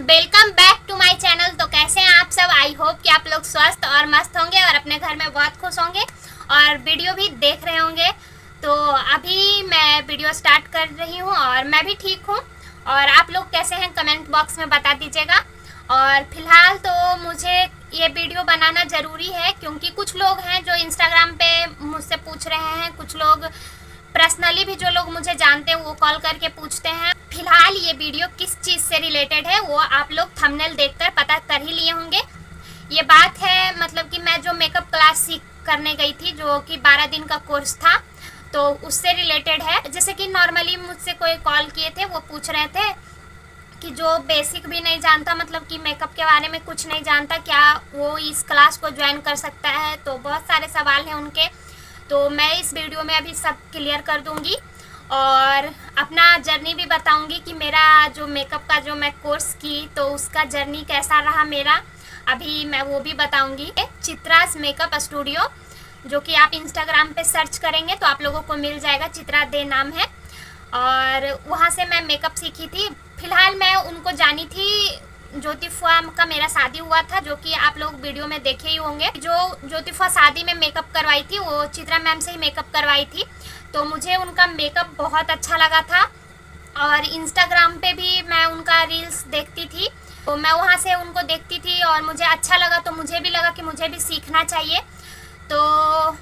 Welcome back to my channel. तो कैसे हैं आप सब? आई होप कि आप लोग स्वस्थ और मस्त होंगे और अपने घर में बहुत खुश होंगे और वीडियो भी देख रहे होंगे। तो अभी मैं वीडियो स्टार्ट कर रही हूं और मैं भी ठीक हूं। और आप लोग कैसे हैं कमेंट बॉक्स में बता दीजिएगा। और फिलहाल तो मुझे ये वीडियो बनाना ज़रूरी है क्योंकि कुछ लोग हैं जो इंस्टाग्राम पे मुझसे पूछ रहे हैं, कुछ लोग पर्सनली भी जो लोग मुझे जानते हैं वो कॉल करके पूछते हैं। फिलहाल ये वीडियो किस चीज़ से रिलेटेड है वो आप लोग थंबनेल देखकर पता कर ही लिए होंगे। ये बात है मतलब कि मैं जो मेकअप क्लास सीख करने गई थी, जो कि 12 दिन का कोर्स था, तो उससे रिलेटेड है। जैसे कि नॉर्मली मुझसे कोई कॉल किए थे, वो पूछ रहे थे कि जो बेसिक भी नहीं जानता, मतलब कि मेकअप के बारे में कुछ नहीं जानता, क्या वो इस क्लास को ज्वाइन कर सकता है। तो बहुत सारे सवाल हैं उनके, तो मैं इस वीडियो में अभी सब क्लियर कर दूंगी और अपना जर्नी भी बताऊंगी कि मेरा जो मेकअप का जो मैं कोर्स की तो उसका जर्नी कैसा रहा मेरा, अभी मैं वो भी बताऊंगी। चित्रास मेकअप स्टूडियो, जो कि आप इंस्टाग्राम पे सर्च करेंगे तो आप लोगों को मिल जाएगा, चित्रा दे नाम है। और वहाँ से मैं मेकअप सीखी थी। फिलहाल मैं उनको जानी थी, ज्योति फुआ का मेरा शादी हुआ था, जो कि आप लोग वीडियो में देखे ही होंगे। जो ज्योति फुआ शादी में मेकअप करवाई थी वो चित्रा मैम से ही मेकअप करवाई थी। तो मुझे उनका मेकअप बहुत अच्छा लगा था और इंस्टाग्राम पे भी मैं उनका रील्स देखती थी, तो मैं वहाँ से उनको देखती थी और मुझे अच्छा लगा, तो मुझे भी लगा कि मुझे भी सीखना चाहिए। तो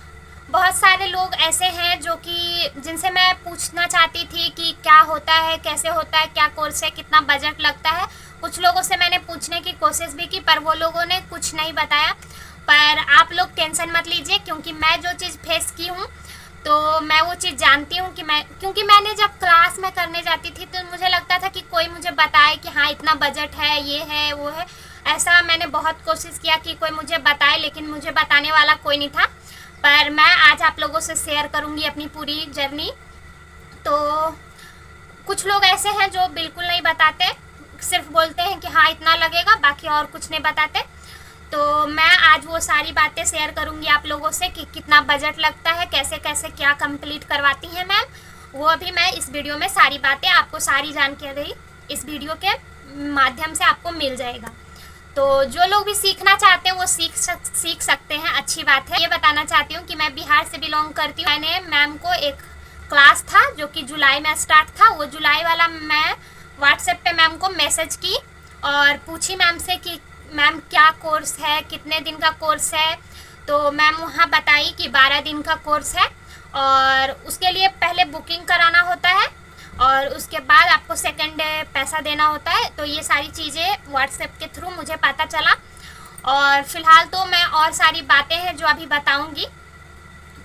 बहुत सारे लोग ऐसे हैं जो कि जिनसे मैं पूछना चाहती थी कि क्या होता है, कैसे होता है, क्या कोर्स है, कितना बजट लगता है। कुछ लोगों से मैंने पूछने की कोशिश भी की पर वो लोगों ने कुछ नहीं बताया। पर आप लोग टेंशन मत लीजिए क्योंकि मैं जो चीज़ फेस की हूँ तो मैं वो चीज़ जानती हूँ कि क्योंकि मैंने जब क्लास में करने जाती थी तो मुझे लगता था कि कोई मुझे बताए कि हाँ इतना बजट है, ये है, वो है। ऐसा मैंने बहुत कोशिश किया कि कोई मुझे बताए, लेकिन मुझे बताने वाला कोई नहीं था। पर मैं आज आप लोगों से शेयर करूँगी अपनी पूरी जर्नी। तो कुछ लोग ऐसे हैं जो बिल्कुल नहीं बताते, सिर्फ बोलते हैं कि हाँ इतना लगेगा, बाकी और कुछ नहीं बताते। तो मैं आज वो सारी बातें शेयर करूंगी आप लोगों से कि कितना बजट लगता है, कैसे कैसे क्या कंप्लीट करवाती हैं मैम, वो अभी मैं इस वीडियो में सारी बातें आपको, सारी जानकारी इस वीडियो के माध्यम से आपको मिल जाएगा। तो जो लोग भी सीखना चाहते हैं वो सीख सकते हैं, अच्छी बात है। ये बताना चाहती हूँ कि मैं बिहार से बिलोंग करती हूँ। मैंने मैम को एक क्लास था जो कि जुलाई में स्टार्ट था, वो जुलाई वाला मैं व्हाट्सएप पे मैम को मैसेज की और पूछी मैम से कि मैम क्या कोर्स है, कितने दिन का कोर्स है। तो मैम वहाँ बताई कि 12 दिन का कोर्स है और उसके लिए पहले बुकिंग कराना होता है और उसके बाद आपको सेकंड डे पैसा देना होता है। तो ये सारी चीज़ें व्हाट्सएप के थ्रू मुझे पता चला और फिलहाल तो मैं और सारी बातें हैं जो अभी बताऊँगी।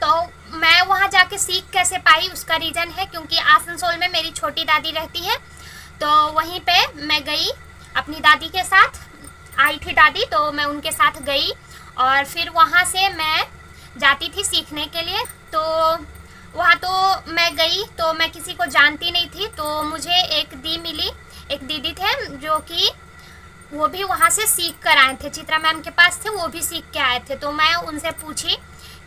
तो मैं वहाँ जाके सीख कैसे पाई उसका रीज़न है क्योंकि आसनसोल में मेरी छोटी दादी रहती है, तो वहीं पे मैं गई अपनी दादी के साथ, आई थी दादी, तो मैं उनके साथ गई और फिर वहाँ से मैं जाती थी सीखने के लिए। तो वहाँ तो मैं गई तो मैं किसी को जानती नहीं थी, तो मुझे एक दीदी थे जो कि वो भी वहाँ से सीख कर आए थे, चित्रा मैम के पास थे, वो भी सीख के आए थे। तो मैं उनसे पूछी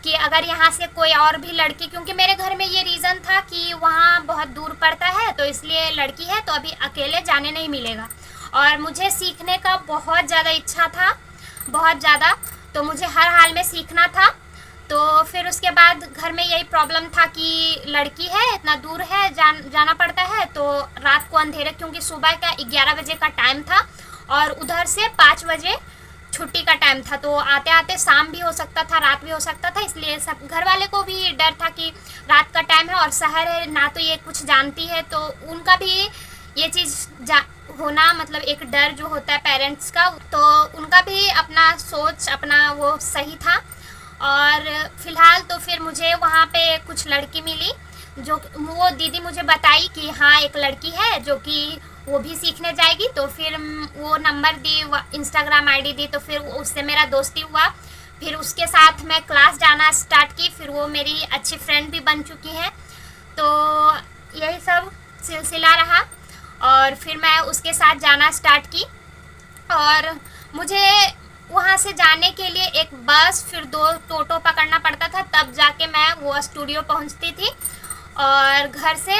कि अगर यहाँ से कोई और भी लड़की, क्योंकि मेरे घर में ये रीज़न था कि वहाँ बहुत दूर पड़ता है तो इसलिए लड़की है तो अभी अकेले जाने नहीं मिलेगा और मुझे सीखने का बहुत ज़्यादा इच्छा था, बहुत ज़्यादा, तो मुझे हर हाल में सीखना था। तो फिर उसके बाद घर में यही प्रॉब्लम था कि लड़की है, इतना दूर है, जाना पड़ता है, तो रात को अंधेरा, क्योंकि सुबह का 11 बजे का टाइम था और उधर से 5 बजे छुट्टी का टाइम था, तो आते आते शाम भी हो सकता था, रात भी हो सकता था। इसलिए सब घर वाले को भी डर था कि रात का टाइम है और शहर है ना, तो ये कुछ जानती है, तो उनका भी ये चीज़ होना, मतलब एक डर जो होता है पेरेंट्स का, तो उनका भी अपना सोच, अपना वो सही था। और फिलहाल तो फिर मुझे वहाँ पे कुछ लड़की मिली, जो वो दीदी मुझे बताई कि हाँ एक लड़की है जो कि वो भी सीखने जाएगी। तो फिर वो नंबर दी, इंस्टाग्राम आईडी दी, तो फिर उससे मेरा दोस्ती हुआ। फिर उसके साथ मैं क्लास जाना स्टार्ट की, फिर वो मेरी अच्छी फ्रेंड भी बन चुकी हैं। तो यही सब सिलसिला रहा और फिर मैं उसके साथ जाना स्टार्ट की और मुझे वहाँ से जाने के लिए एक बस, फिर 2 टोटो पकड़ना पड़ता था, तब जाके मैं वो स्टूडियो पहुँचती थी। और घर से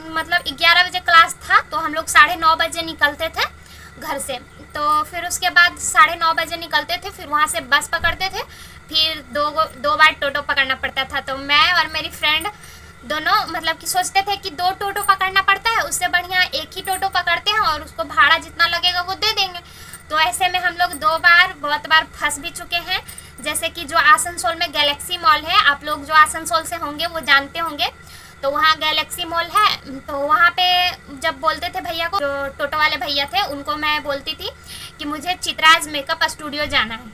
मतलब 11 बजे क्लास था तो हम लोग 9:30 बजे निकलते थे घर से। तो फिर उसके बाद 9:30 बजे निकलते थे, फिर वहाँ से बस पकड़ते थे, फिर दो बार टोटो पकड़ना पड़ता था। तो मैं और मेरी फ्रेंड दोनों मतलब कि सोचते थे कि 2 टोटो पकड़ना पड़ता है, उससे बढ़िया एक ही टोटो पकड़ते हैं और उसको भाड़ा जितना लगेगा वो दे देंगे। तो ऐसे में हम लोग बहुत बार फंस भी चुके हैं। जैसे कि जो आसनसोल में गैलेक्सी मॉल है, आप लोग जो आसनसोल से होंगे वो जानते होंगे, तो वहाँ गैलेक्सी मॉल है। तो वहाँ पे जब बोलते थे भैया को, जो टोटो वाले भैया थे उनको मैं बोलती थी कि मुझे चित्राज मेकअप स्टूडियो जाना है,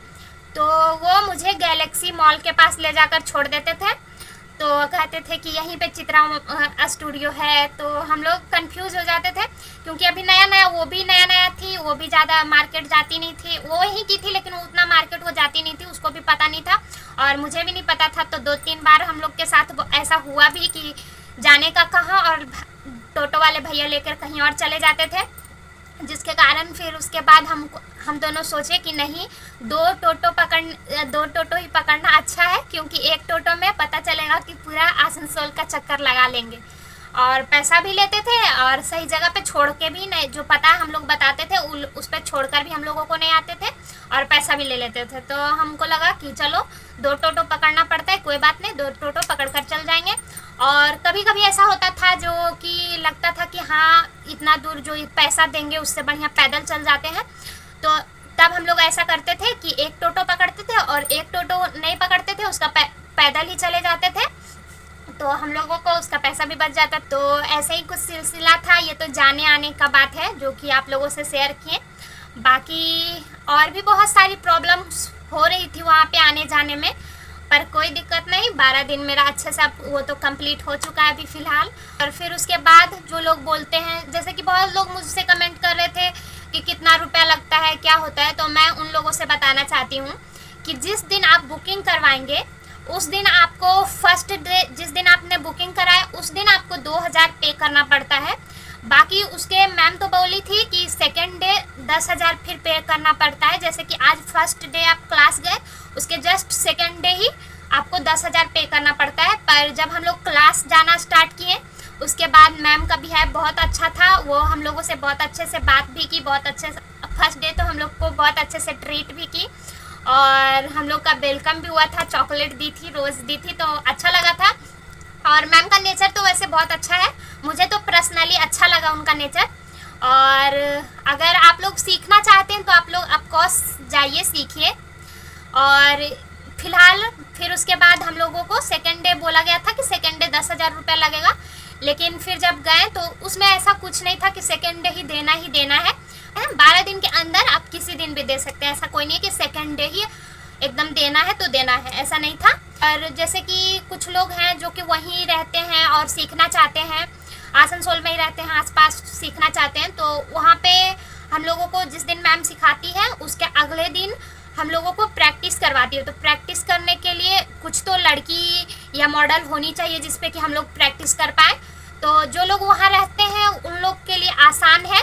तो वो मुझे गैलेक्सी मॉल के पास ले जाकर छोड़ देते थे। तो कहते थे कि यहीं पे चित्रा स्टूडियो है। तो हम लोग कंफ्यूज हो जाते थे, क्योंकि अभी वो भी नया नया थी, वो भी ज़्यादा मार्केट जाती नहीं थी, वो ही की थी लेकिन उतना मार्केट वो जाती नहीं थी, उसको भी पता नहीं था और मुझे भी नहीं पता था। तो 2-3 बार हम लोग के साथ ऐसा हुआ भी कि जाने का कहाँ और टोटो वाले भैया लेकर कहीं और चले जाते थे, जिसके कारण फिर उसके बाद हम दोनों सोचे कि नहीं, 2 टोटो ही पकड़ना अच्छा है, क्योंकि एक टोटो में पता चलेगा कि पूरा आसनसोल का चक्कर लगा लेंगे और पैसा भी लेते थे और सही जगह पे छोड़ के भी नहीं, जो पता हम लोग बताते थे उस पर छोड़कर भी हम लोगों को नहीं आते थे और पैसा भी ले लेते थे। तो हमको लगा कि चलो 2 टोटो पकड़ना पड़ता है, कोई बात नहीं, 2 टोटो पकड़ कर चल जाएंगे। और कभी कभी ऐसा होता था जो कि लगता था कि हाँ, इतना दूर जो पैसा देंगे उससे बढ़िया पैदल चल जाते हैं। तो तब हम लोग ऐसा करते थे कि एक टोटो पकड़ते थे और एक टोटो नहीं पकड़ते थे, उसका पैदल ही चले जाते थे, तो हम लोगों को उसका पैसा भी बच जाता। तो ऐसे ही कुछ सिलसिला था। ये तो जाने आने का बात है जो कि आप लोगों से शेयर किए। बाकी और भी बहुत सारी प्रॉब्लम्स हो रही थी वहाँ पे आने जाने में, पर कोई दिक्कत नहीं। 12 दिन मेरा अच्छे से वो तो कंप्लीट हो चुका है अभी फ़िलहाल। और फिर उसके बाद जो लोग बोलते हैं, जैसे कि बहुत लोग मुझसे कमेंट कर रहे थे कि कितना रुपया लगता है, क्या होता है, तो मैं उन लोगों से बताना चाहती हूँ कि जिस दिन आप बुकिंग करवाएंगे उस दिन आपको फर्स्ट डे, जिस दिन आपने बुकिंग कराया उस दिन आपको 2000 पे करना पड़ता है। बाकी उसके मैम तो बोली थी कि सेकेंड डे 10,000 फिर पे करना पड़ता है। जैसे कि आज फर्स्ट डे आप क्लास गए, उसके जस्ट सेकेंड डे ही आपको 10,000 पे करना पड़ता है। पर जब हम लोग क्लास जाना स्टार्ट किए उसके बाद मैम का बिहेव बहुत अच्छा था, वो हम लोगों से बहुत अच्छे से बात भी की, बहुत अच्छे से फर्स्ट डे तो हम लोग को बहुत अच्छे से ट्रीट भी की और हम लोग का वेलकम भी हुआ था, चॉकलेट दी थी, रोज़ दी थी, तो अच्छा लगा था। और मैम का नेचर तो वैसे बहुत अच्छा है, मुझे तो पर्सनली अच्छा लगा उनका नेचर। और अगर आप लोग सीखना चाहते हैं तो आप लोग ऑफकोर्स जाइए, सीखिए। और फिलहाल फिर उसके बाद हम लोगों को सेकेंड डे बोला गया था कि सेकेंड डे 10,000 रुपया लगेगा, लेकिन फिर जब गए तो उसमें ऐसा कुछ नहीं था कि सेकेंड डे ही देना है। 12 दिन के अंदर आप किसी दिन भी दे सकते हैं, ऐसा कोई नहीं है कि सेकेंड डे ही एकदम देना है तो देना है, ऐसा नहीं था। और जैसे कि कुछ लोग हैं जो कि वहीं रहते हैं और सीखना चाहते हैं, आसनसोल में ही रहते हैं, आसपास सीखना चाहते हैं, तो वहाँ पे हम लोगों को जिस दिन मैम सिखाती है उसके अगले दिन हम लोगों को प्रैक्टिस करवाती है। तो प्रैक्टिस करने के लिए कुछ तो लड़की या मॉडल होनी चाहिए जिस पे कि हम लोग प्रैक्टिस कर पाएँ। तो जो लोग वहाँ रहते हैं उन लोग के लिए आसान है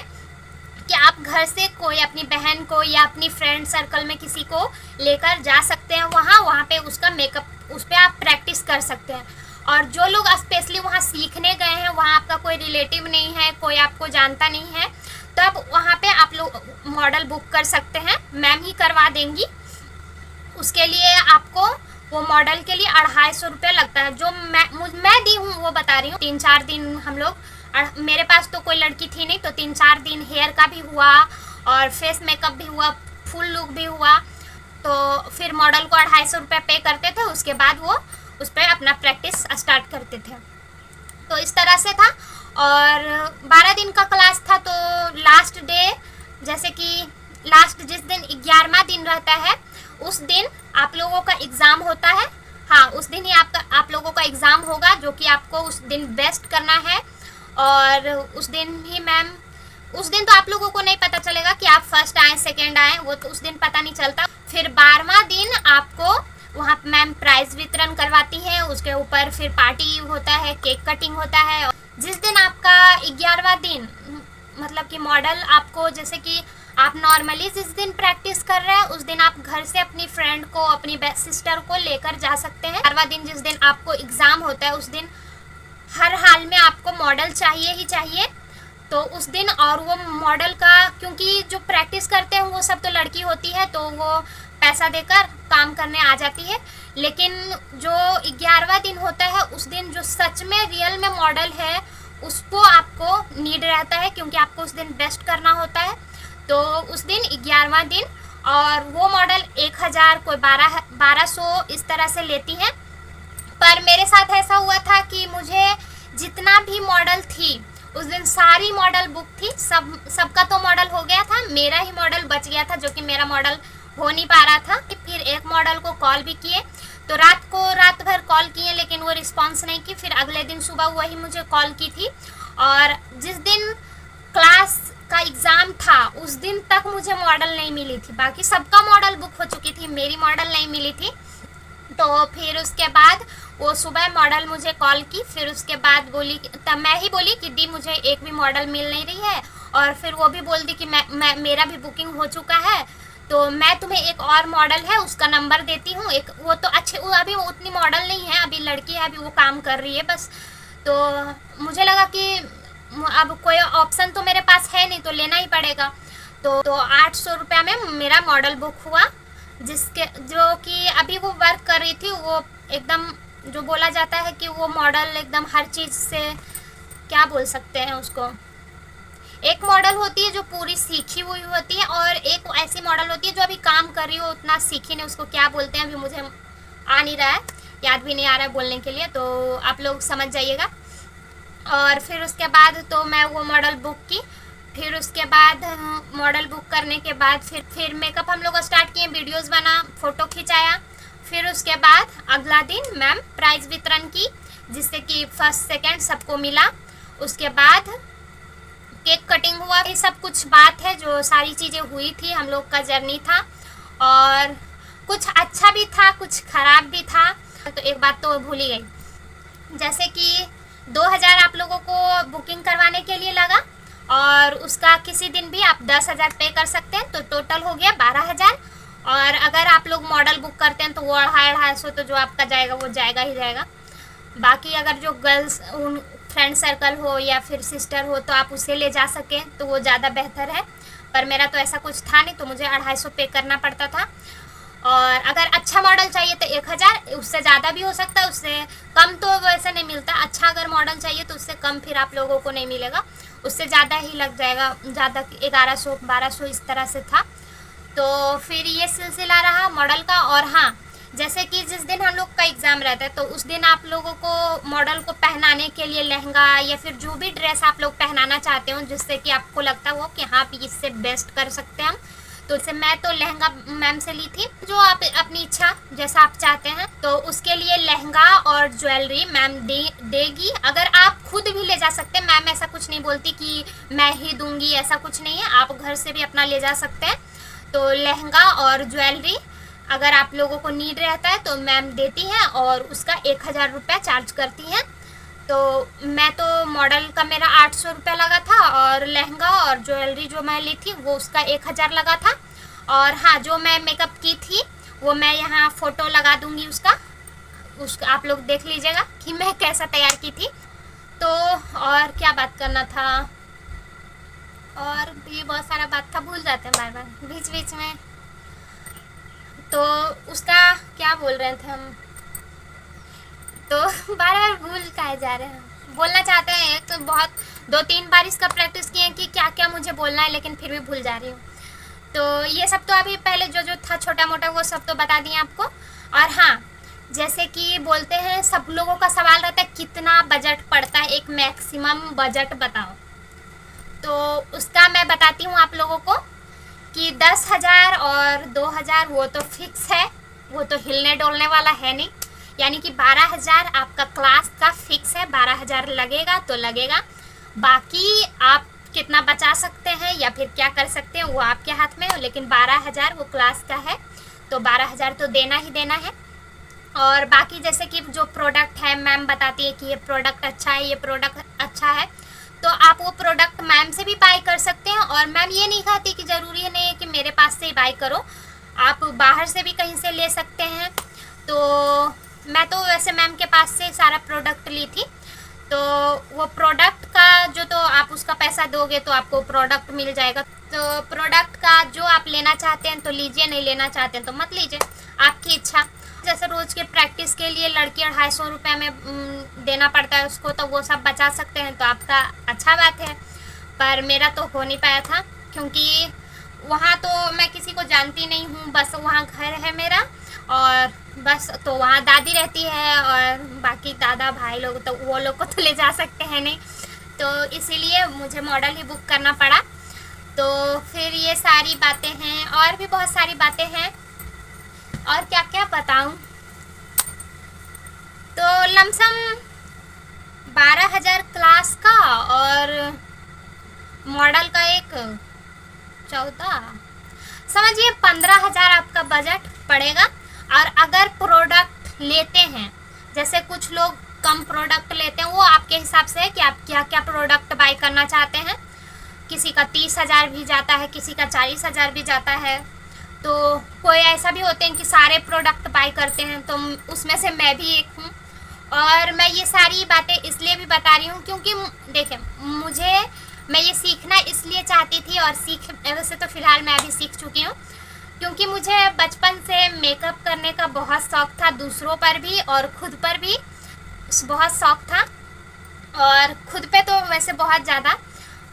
कि आप घर से कोई अपनी बहन को या अपनी फ्रेंड सर्कल में किसी को लेकर जा सकते हैं वहाँ पे उसका मेकअप उस पर आप प्रैक्टिस कर सकते हैं। और जो लोग स्पेशली वहाँ सीखने गए हैं, वहाँ आपका कोई रिलेटिव नहीं है, कोई आपको जानता नहीं है, तब वहाँ पे आप लोग मॉडल बुक कर सकते हैं, मैम ही करवा देंगी। उसके लिए आपको वो मॉडल के लिए 250 रुपये लगता है, जो मैं दी हूँ वो बता रही हूँ। 3-4 दिन हम लोग, मेरे पास तो कोई लड़की थी नहीं, तो 3-4 दिन हेयर का भी हुआ और फेस मेकअप भी हुआ, फुल लुक भी हुआ। तो फिर मॉडल को 250 रुपये पे करते थे, उसके बाद वो उस पर अपना प्रैक्टिस स्टार्ट करते थे। तो इस तरह से था। और 12 दिन का क्लास था, तो लास्ट डे, जैसे कि लास्ट जिस दिन 11वां दिन रहता है उस दिन आप लोगों का एग्ज़ाम होता है। हाँ, उस दिन ही आप लोगों का एग्ज़ाम होगा, जो कि आपको उस दिन बेस्ट करना है। और उस दिन ही मैम, उस दिन तो आप लोगों को नहीं पता चलेगा कि आप फर्स्ट आए सेकंड आए, वो तो उस दिन पता नहीं चलता। फिर 12वां दिन आपको वहाँ मैम प्राइज़ वितरण करवाती है, उसके ऊपर फिर पार्टी होता है, केक कटिंग होता है। जिस दिन आपका 11वां दिन, मतलब कि मॉडल आपको, जैसे कि आप नॉर्मली जिस दिन प्रैक्टिस कर रहे हैं उस दिन आप घर से अपनी फ्रेंड को, अपनी सिस्टर को लेकर जा सकते हैं। 12वां दिन जिस दिन आपको एग्ज़ाम होता है उस दिन हर हाल में आपको मॉडल चाहिए ही चाहिए। तो उस दिन, और वो मॉडल का, क्योंकि जो प्रैक्टिस करते हैं वो सब तो लड़की होती है, तो वो पैसा देकर काम करने आ जाती है। लेकिन जो 11वां दिन होता है उस दिन जो सच में रियल में मॉडल है उसको आपको नीड रहता है, क्योंकि आपको उस दिन बेस्ट करना होता है। तो उस दिन 11वां दिन, और वो मॉडल 1000, कोई 1200 इस तरह से लेती हैं। पर मेरे साथ ऐसा हुआ था कि मुझे जितना भी मॉडल थी उस दिन सारी मॉडल बुक थी, सबका तो मॉडल हो गया था, मेरा ही मॉडल बच गया था, जो कि मेरा मॉडल हो नहीं पा रहा था। फिर एक मॉडल को कॉल भी किए, तो रात भर कॉल किए लेकिन वो रिस्पांस नहीं की। फिर अगले दिन सुबह वही मुझे कॉल की थी, और जिस दिन क्लास का एग्ज़ाम था उस दिन तक मुझे मॉडल नहीं मिली थी। बाकी सबका मॉडल बुक हो चुकी थी, मेरी मॉडल नहीं मिली थी। तो फिर उसके बाद वो सुबह मॉडल मुझे कॉल की, फिर उसके बाद बोली, तब मैं ही बोली कि दी मुझे एक भी मॉडल मिल नहीं रही है, और फिर वो भी बोल दी कि मेरा भी बुकिंग हो चुका है, तो मैं तुम्हें एक और मॉडल है उसका नंबर देती हूँ। एक वो तो अच्छे, वो अभी वो उतनी मॉडल नहीं है, अभी लड़की है, अभी वो काम कर रही है बस। तो मुझे लगा कि अब कोई ऑप्शन तो मेरे पास है नहीं, तो लेना ही पड़ेगा। तो 800 रुपया में मेरा मॉडल बुक हुआ, जो कि अभी वो वर्क कर रही थी। वो एकदम, जो बोला जाता है कि वो मॉडल एकदम हर चीज़ से, क्या बोल सकते हैं उसको, एक मॉडल होती है जो पूरी सीखी हुई होती है, और एक ऐसी मॉडल होती है जो अभी काम कर रही हो, उतना सीखी नहीं, उसको क्या बोलते हैं अभी मुझे आ नहीं रहा है, याद भी नहीं आ रहा है बोलने के लिए, तो आप लोग समझ जाइएगा। और फिर उसके बाद तो मैं वो मॉडल बुक की। फिर उसके बाद मॉडल बुक करने के बाद फिर मेकअप हम लोग स्टार्ट किए, वीडियोस बना, फ़ोटो खिंचाया। फिर उसके बाद अगला दिन मैम प्राइज़ वितरण की, जिससे कि फर्स्ट सेकंड सबको मिला। उसके बाद केक कटिंग हुआ। ये सब कुछ बात है जो सारी चीज़ें हुई थी, हम लोग का जर्नी था, और कुछ अच्छा भी था कुछ ख़राब भी था। तो एक बात तो भूल ही गई, जैसे कि 2000 आप लोगों को बुकिंग करवाने के लिए लगा, और उसका किसी दिन भी आप 10,000 पे कर सकते हैं, तो टोटल हो गया 12,000। और अगर आप लोग मॉडल बुक करते हैं तो वो 250 तो जो आपका जाएगा वो जाएगा ही जाएगा। बाकी अगर जो गर्ल्स उन फ्रेंड सर्कल हो या फिर सिस्टर हो तो आप उसे ले जा सकें तो वो ज़्यादा बेहतर है। पर मेरा तो ऐसा कुछ था नहीं, तो मुझे 250 पे करना पड़ता था। और अगर अच्छा मॉडल चाहिए तो 1000, उससे ज़्यादा भी हो सकता है, उससे कम तो वैसे नहीं मिलता। अच्छा अगर मॉडल चाहिए तो उससे कम फिर आप लोगों को नहीं मिलेगा, उससे ज़्यादा ही लग जाएगा, ज़्यादा 1100 1200 इस तरह से था। तो फिर ये सिलसिला रहा मॉडल का। और हाँ, जैसे कि जिस दिन हम लोग का एग्ज़ाम रहता है तो उस दिन आप लोगों को मॉडल को पहनाने के लिए लहंगा या फिर जो भी ड्रेस आप लोग पहनाना चाहते हो, जिससे कि आपको लगता हो कि हाँ इससे बेस्ट कर सकते हैं हम, तो इससे मैं तो लहंगा मैम से ली थी, जो आप अपनी इच्छा जैसा आप चाहते हैं। तो उसके लिए लहंगा और ज्वेलरी मैम देगी। अगर आप खुद भी ले जा सकते हैं, मैम ऐसा कुछ नहीं बोलती कि मैं ही दूंगी, ऐसा कुछ नहीं है, आप घर से भी अपना ले जा सकते हैं। तो लहंगा और ज्वेलरी अगर आप लोगों को नीड रहता है तो मैम देती हैं, और उसका 1000 रुपया चार्ज करती हैं। तो मैं तो मॉडल का मेरा 800 रुपया लगा था, और लहंगा और ज्वेलरी जो मैं ली थी वो उसका 1000 लगा था। और हाँ, जो मैं मेकअप की थी वो मैं यहाँ फ़ोटो लगा दूँगी उसका आप लोग देख लीजिएगा कि मैं कैसा तैयार की थी। तो और क्या बात करना था, और भी बहुत सारा बात था, भूल जाते हैं बार बार बीच बीच में। तो उसका क्या बोल रहे थे हम, तो बार बार भूल काहे जा रहे हैं। बोलना चाहते हैं एक तो बहुत 2-3 बार इसका प्रैक्टिस किए कि क्या क्या मुझे बोलना है, लेकिन फिर भी भूल जा रही हूँ। तो ये सब तो अभी पहले जो था छोटा मोटा वो सब तो बता दिए आपको। और हाँ, जैसे कि बोलते हैं सब लोगों का सवाल रहता है कितना बजट पड़ता है, एक मैक्सिमम बजट बताओ। तो उसका मैं बताती हूँ आप लोगों को कि 10,000 और 2,000 वो तो फिक्स है, वो तो हिलने डोलने वाला है नहीं। यानी कि 12,000 आपका क्लास का फिक्स है, 12,000 लगेगा तो लगेगा। बाकी आप कितना बचा सकते हैं या फिर क्या कर सकते हैं वो आपके हाथ में हो, लेकिन 12,000 वो क्लास का है, तो 12,000 तो देना ही देना है। और बाकी जैसे कि जो प्रोडक्ट है मैम बताती है कि ये प्रोडक्ट अच्छा है, ये प्रोडक्ट अच्छा है, तो आप वो प्रोडक्ट मैम से भी बाय कर सकते हैं। और मैम ये नहीं कहती कि ज़रूरी नहीं है कि मेरे पास से ही बाय करो, आप बाहर से भी कहीं से ले सकते हैं। तो मैं तो वैसे मैम के पास से सारा प्रोडक्ट ली थी। तो वो प्रोडक्ट का जो, तो आप उसका पैसा दोगे तो आपको प्रोडक्ट मिल जाएगा। तो प्रोडक्ट का जो आप लेना चाहते हैं तो लीजिए, नहीं लेना चाहते हैं तो मत लीजिए, आपकी इच्छा। जैसे रोज़ के प्रैक्टिस के लिए लड़की 250 रुपये में देना पड़ता है उसको, तो वो सब बचा सकते हैं तो आपका अच्छा बात है। पर मेरा तो हो नहीं पाया था, क्योंकि वहाँ तो मैं किसी को जानती नहीं हूँ, बस वहाँ घर है मेरा और बस, तो वहाँ दादी रहती है और बाकी दादा भाई लोग, तो वो लोग को तो ले जा सकते हैं नहीं, तो इसीलिए मुझे मॉडल ही बुक करना पड़ा। तो फिर ये सारी बातें हैं, और भी बहुत सारी बातें हैं, और क्या क्या बताऊं। तो लमसम 12,000 क्लास का और मॉडल का एक 14, समझिए 15,000 आपका बजट पड़ेगा। और अगर प्रोडक्ट लेते हैं, जैसे कुछ लोग कम प्रोडक्ट लेते हैं, वो आपके हिसाब से है कि आप क्या क्या प्रोडक्ट बाई करना चाहते हैं। किसी का 30,000 भी जाता है, किसी का 40,000 भी जाता है। तो कोई ऐसा भी होते हैं कि सारे प्रोडक्ट बाई करते हैं, तो उसमें से मैं भी एक हूँ। और मैं ये सारी बातें इसलिए भी बता रही हूँ क्योंकि देखिए, मैं ये सीखना इसलिए चाहती थी, और वैसे तो फ़िलहाल मैं अभी सीख चुकी हूँ, क्योंकि मुझे बचपन से मेकअप करने का बहुत शौक़ था, दूसरों पर भी और ख़ुद पर भी बहुत शौक़ था। और ख़ुद पे तो वैसे बहुत ज़्यादा,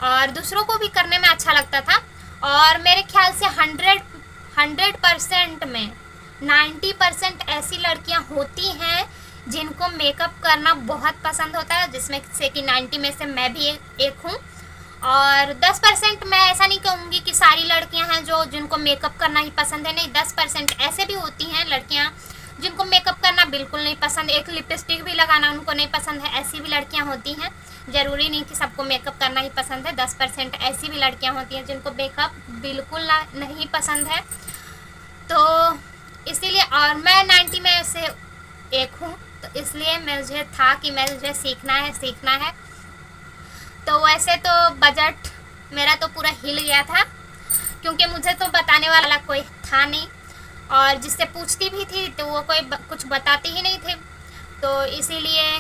और दूसरों को भी करने में अच्छा लगता था। और मेरे ख्याल से 100% में 90% ऐसी लड़कियां होती हैं जिनको मेकअप करना बहुत पसंद होता है, जिसमें से कि 90 में से मैं भी एक हूँ। और 10% मैं ऐसा नहीं कहूँगी कि सारी लड़कियां हैं जिनको मेकअप करना ही पसंद है, नहीं, 10% ऐसे भी होती हैं लड़कियां जिनको मेकअप करना बिल्कुल नहीं पसंद, एक लिपस्टिक भी लगाना उनको नहीं पसंद है, ऐसी भी लड़कियां होती हैं। ज़रूरी नहीं कि सबको मेकअप करना ही पसंद है, 10% ऐसी भी लड़कियां होती हैं जिनको मेकअप बिल्कुल नहीं पसंद है। तो इसीलिए, और मैं 90 में से एक हूँ, तो इसलिए मुझे था कि मुझे सीखना है। तो वैसे तो बजट मेरा तो पूरा हिल गया था, क्योंकि मुझे तो बताने वाला कोई था नहीं, और जिससे पूछती भी थी तो वो कोई कुछ बताते ही नहीं थे। तो इसीलिए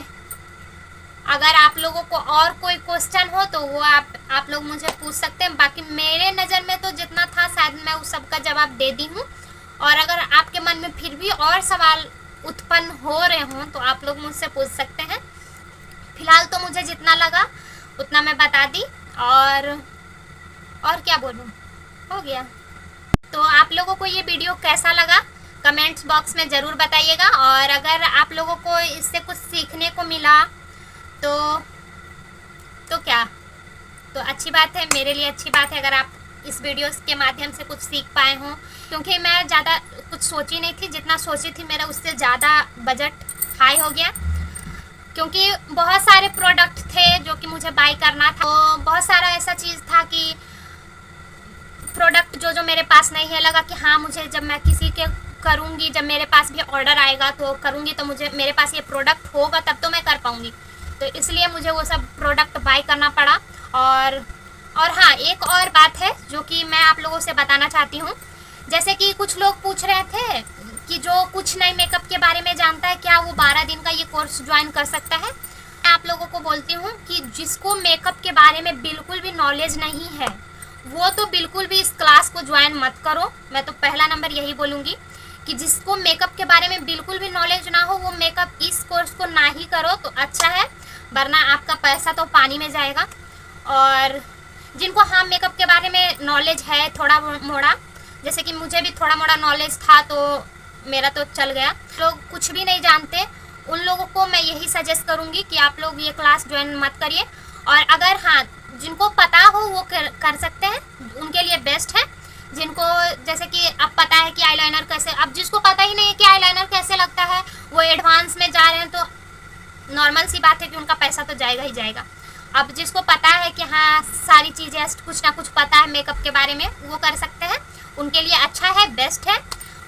अगर आप लोगों को और कोई क्वेश्चन हो तो वो आप लोग मुझे पूछ सकते हैं। बाकी मेरे नज़र में तो जितना था शायद मैं उस सब का जवाब दे दी हूँ, और अगर आपके मन में फिर भी और सवाल उत्पन्न हो रहे हों तो आप लोग मुझसे पूछ सकते हैं। फिलहाल तो मुझे जितना लगा उतना मैं बता दी, और क्या बोलूँ, हो गया। तो आप लोगों को ये वीडियो कैसा लगा कमेंट्स बॉक्स में ज़रूर बताइएगा, और अगर आप लोगों को इससे कुछ सीखने को मिला तो क्या, तो अच्छी बात है, मेरे लिए अच्छी बात है अगर आप इस वीडियो के माध्यम से कुछ सीख पाए हों। क्योंकि मैं ज़्यादा कुछ सोची नहीं थी, जितना सोची थी मेरा उससे ज़्यादा बजट हाई हो गया, क्योंकि बहुत सारे प्रोडक्ट थे जो कि मुझे बाई करना था। तो बहुत सारा ऐसा चीज़ था कि प्रोडक्ट जो मेरे पास नहीं है, लगा कि हाँ मुझे जब मैं किसी के करूँगी, जब मेरे पास भी ऑर्डर आएगा तो करूँगी, तो मुझे मेरे पास ये प्रोडक्ट होगा तब तो मैं कर पाऊँगी। तो इसलिए मुझे वो सब प्रोडक्ट बाई करना पड़ा। और हाँ, एक और बात है जो कि मैं आप लोगों से बताना चाहती हूँ। जैसे कि कुछ लोग पूछ रहे थे कि जो कुछ नई मेकअप के बारे में जानता है, क्या वो 12 दिन का ये कोर्स ज्वाइन कर सकता है। मैं आप लोगों को बोलती हूँ कि जिसको मेकअप के बारे में बिल्कुल भी नॉलेज नहीं है, वो तो बिल्कुल भी इस क्लास को ज्वाइन मत करो। मैं तो पहला नंबर यही बोलूँगी कि जिसको मेकअप के बारे में बिल्कुल भी नॉलेज ना हो, वो मेकअप इस कोर्स को ना ही करो तो अच्छा है, वरना आपका पैसा तो पानी में जाएगा। और जिनको हाँ मेकअप के बारे में नॉलेज है थोड़ा मोड़ा, जैसे कि मुझे भी थोड़ा मोड़ा नॉलेज था, तो मेरा तो चल गया। लोग कुछ भी नहीं जानते, उन लोगों को मैं यही सजेस्ट करूँगी कि आप लोग ये क्लास ज्वाइन मत करिए। और अगर हाँ जिनको पता हो वो कर सकते हैं, उनके लिए बेस्ट है। जिनको जैसे कि अब पता है कि आईलाइनर कैसे, अब जिसको पता ही नहीं है कि आईलाइनर कैसे लगता है, वो एडवांस में जा रहे हैं, तो नॉर्मल सी बात है कि उनका पैसा तो जाएगा ही जाएगा। अब जिसको पता है कि हाँ सारी चीज़ें कुछ ना कुछ पता है मेकअप के बारे में, वो कर सकते हैं, उनके लिए अच्छा है, बेस्ट है।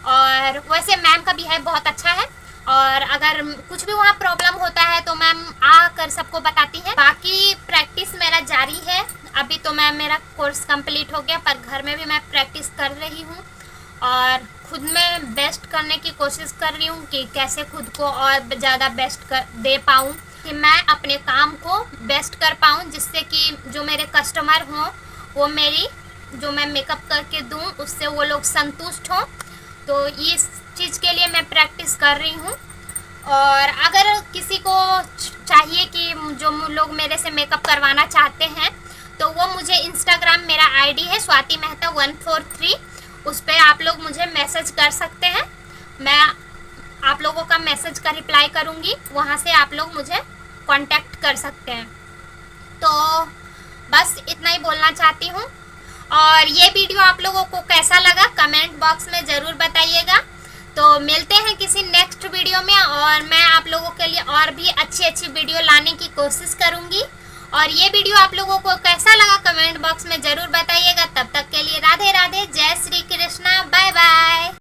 और वैसे मैम का भी है, बहुत अच्छा है। और अगर कुछ भी वहाँ प्रॉब्लम होता है तो मैम आकर सबको बताती है। बाकी प्रैक्टिस मेरा जारी है, अभी तो मेरा कोर्स कंप्लीट हो गया, पर घर में भी मैं प्रैक्टिस कर रही हूँ और खुद में बेस्ट करने की कोशिश कर रही हूँ कि कैसे खुद को और ज़्यादा बेस्ट दे पाऊँ। कि मैं अपने काम को बेस्ट कर पाऊँ, जिससे कि जो मेरे कस्टमर हों वो मेरी जो मैं मेकअप करके दूँ उससे वो लोग संतुष्ट हों। तो इस चीज़ के लिए मैं प्रैक्टिस कर रही हूँ। और अगर किसी को चाहिए कि जो लोग मेरे से मेकअप करवाना चाहते हैं तो वो मुझे इंस्टाग्राम, मेरा आईडी है स्वाति मेहता 143, उस पर आप लोग मुझे मैसेज कर सकते हैं। मैं आप लोगों का मैसेज का रिप्लाई करूँगी, वहाँ से आप लोग मुझे कांटेक्ट कर सकते हैं। तो बस इतना ही बोलना चाहती हूँ। और ये वीडियो आप लोगों को कैसा लगा कमेंट बॉक्स में ज़रूर बताइएगा। तो मिलते हैं किसी नेक्स्ट वीडियो में, और मैं आप लोगों के लिए और भी अच्छी वीडियो लाने की कोशिश करूँगी। और ये वीडियो आप लोगों को कैसा लगा कमेंट बॉक्स में ज़रूर बताइएगा। तब तक के लिए राधे राधे, जय श्री कृष्णा, बाय बाय।